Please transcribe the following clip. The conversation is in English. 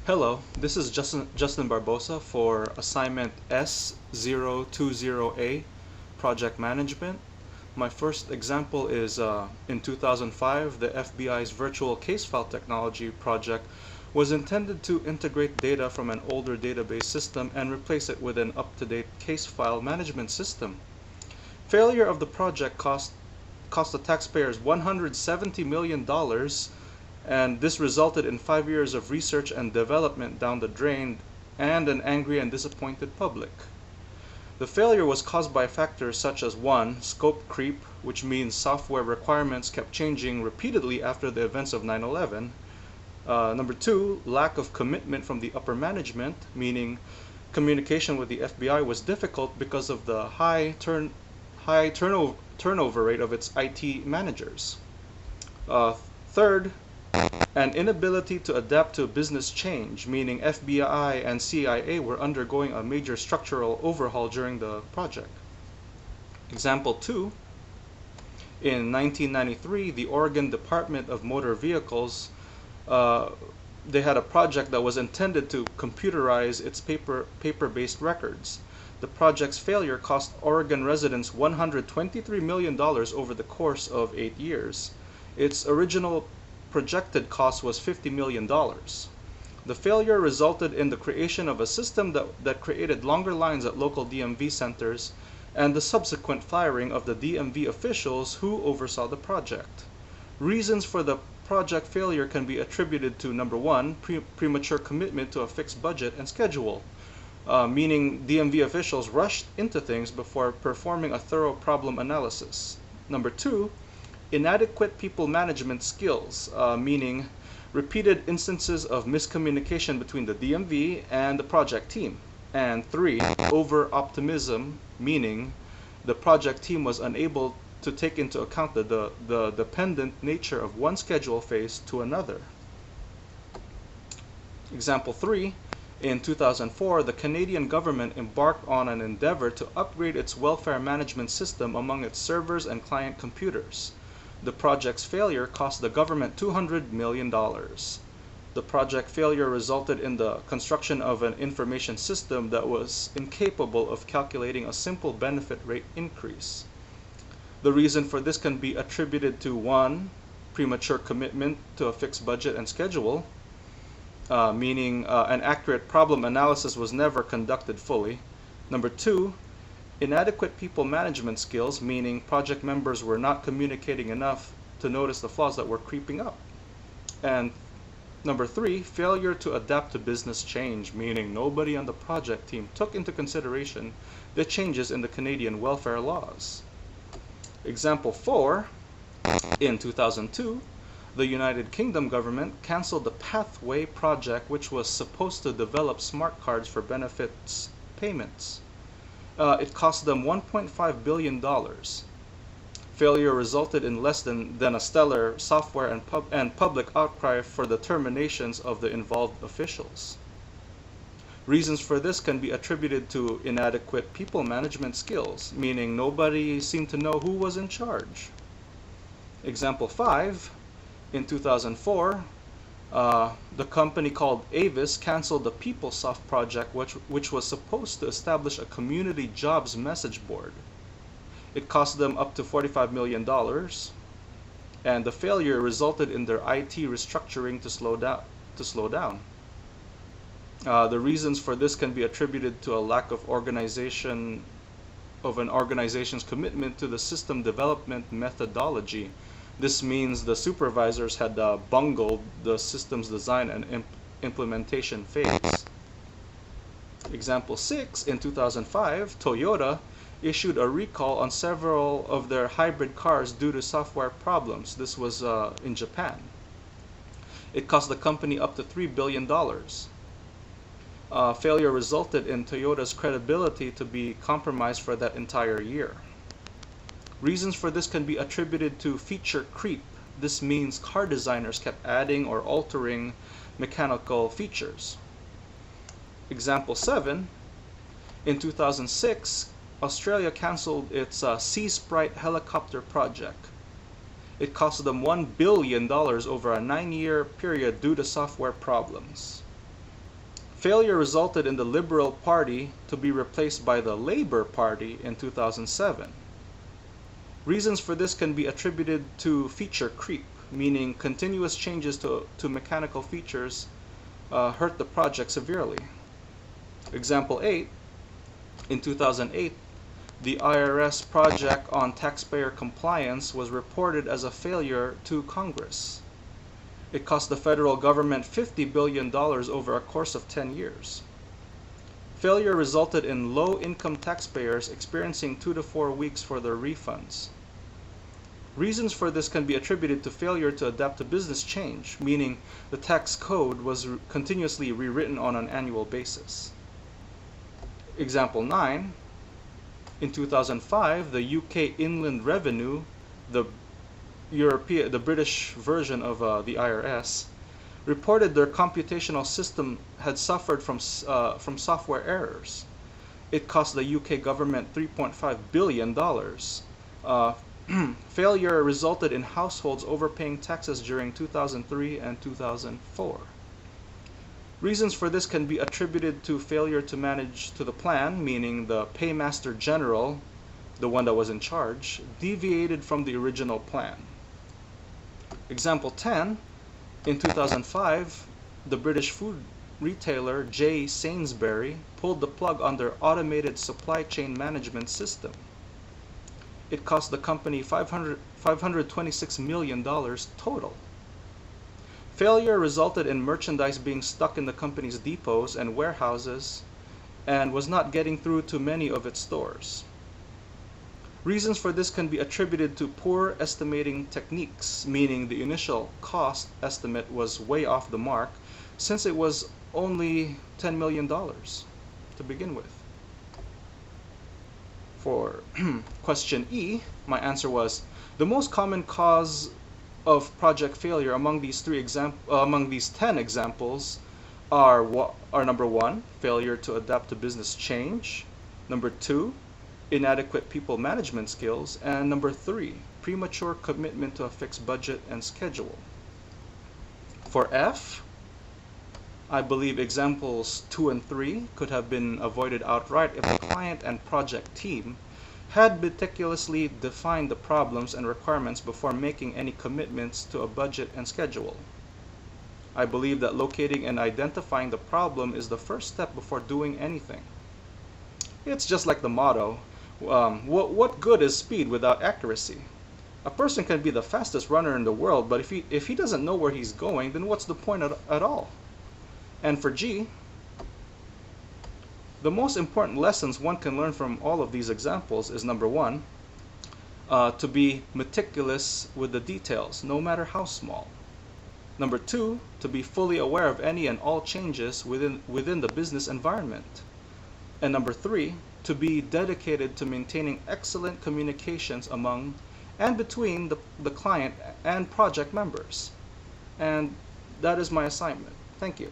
Hello, this is Justin Barbosa for assignment S-020-A, Project Management. My first example is in 2005, the FBI's virtual case file technology project was intended to integrate data from an older database system and replace it with an up-to-date case file management system. Failure of the project cost the taxpayers $170 million, and this resulted in 5 years of research and development down the drain and an angry and disappointed public. The failure was caused by factors such as 1. Scope creep, which means software requirements kept changing repeatedly after the events of 9/11. Number 2, lack of commitment from the upper management, meaning communication with the FBI was difficult because of the high turnover rate of its IT managers. Third, an inability to adapt to business change, meaning FBI and CIA were undergoing a major structural overhaul during the project. Example 2, in 1993, the Oregon Department of Motor Vehicles, they had a project that was intended to computerize its paper-based records. The project's failure cost Oregon residents $123 million over the course of 8 years. Its original projected cost was $50 million. The failure resulted in the creation of a system that created longer lines at local DMV centers and the subsequent firing of the DMV officials who oversaw the project. Reasons for the project failure can be attributed to number 1, premature commitment to a fixed budget and schedule, meaning DMV officials rushed into things before performing a thorough problem analysis. Number 2, inadequate people management skills, meaning repeated instances of miscommunication between the DMV and the project team. And 3, over-optimism, meaning the project team was unable to take into account the dependent nature of one schedule phase to another. Example 3, in 2004, the Canadian government embarked on an endeavor to upgrade its welfare management system among its servers and client computers. The project's failure cost the government $200 million. The project failure resulted in the construction of an information system that was incapable of calculating a simple benefit rate increase. The reason for this can be attributed to 1, premature commitment to a fixed budget and schedule, meaning an accurate problem analysis was never conducted fully. Number 2, inadequate people management skills, meaning project members were not communicating enough to notice the flaws that were creeping up. And number 3, failure to adapt to business change, meaning nobody on the project team took into consideration the changes in the Canadian welfare laws. Example 4, in 2002, the United Kingdom government canceled the Pathway project, which was supposed to develop smart cards for benefits payments. It cost them $1.5 billion. Failure resulted in less than a stellar software and public outcry for the terminations of the involved officials. Reasons for this can be attributed to inadequate people management skills, meaning nobody seemed to know who was in charge. Example 5, in 2004, the company called Avis canceled the PeopleSoft project, which was supposed to establish a community jobs message board. It cost them up to $45 million, and the failure resulted in their IT restructuring to slow down. The reasons for this can be attributed to a lack of an organization's commitment to the system development methodology. This means the supervisors had bungled the system's design and implementation phase. Example 6, in 2005, Toyota issued a recall on several of their hybrid cars due to software problems. This was in Japan. It cost the company up to $3 billion. Failure resulted in Toyota's credibility to be compromised for that entire year. Reasons for this can be attributed to feature creep. This means car designers kept adding or altering mechanical features. Example 7, in 2006, Australia canceled its Sea Sprite helicopter project. It cost them $1 billion over a 9-year period due to software problems. failure resulted in the Liberal Party to be replaced by the Labour Party in 2007. Reasons for this can be attributed to feature creep, meaning continuous changes to mechanical features hurt the project severely. Example 8, in 2008, the IRS project on taxpayer compliance was reported as a failure to Congress. It cost the federal government $50 billion over a course of 10 years. Failure resulted in low-income taxpayers experiencing 2 to 4 weeks for their refunds. Reasons for this can be attributed to failure to adapt to business change, meaning the tax code was continuously rewritten on an annual basis. Example 9, in 2005, the UK Inland Revenue, the British version of the IRS, reported their computational system had suffered from software errors. It cost the UK government $3.5 billion. Failure resulted in households overpaying taxes during 2003 and 2004. Reasons for this can be attributed to failure to manage to the plan, meaning the paymaster general, the one that was in charge, deviated from the original plan. Example 10, in 2005, the British food retailer J. Sainsbury pulled the plug on their automated supply chain management system. It cost the company $526 million total. Failure resulted in merchandise being stuck in the company's depots and warehouses and was not getting through to many of its stores. Reasons for this can be attributed to poor estimating techniques, meaning the initial cost estimate was way off the mark since it was only $10 million to begin with. For question E, my answer was the most common cause of project failure among these 10 examples are number 1, failure to adapt to business change, number 2, inadequate people management skills, and number 3, premature commitment to a fixed budget and schedule. For F, I believe examples 2 and 3 could have been avoided outright if the client and project team had meticulously defined the problems and requirements before making any commitments to a budget and schedule. I believe that locating and identifying the problem is the first step before doing anything. It's just like the motto, what good is speed without accuracy? A person can be the fastest runner in the world, but if he doesn't know where he's going, then what's the point at all? And for G, the most important lessons one can learn from all of these examples is number 1, to be meticulous with the details, no matter how small. Number 2, to be fully aware of any and all changes within the business environment. And number 3, to be dedicated to maintaining excellent communications among and between the client and project members. And that is my assignment. Thank you.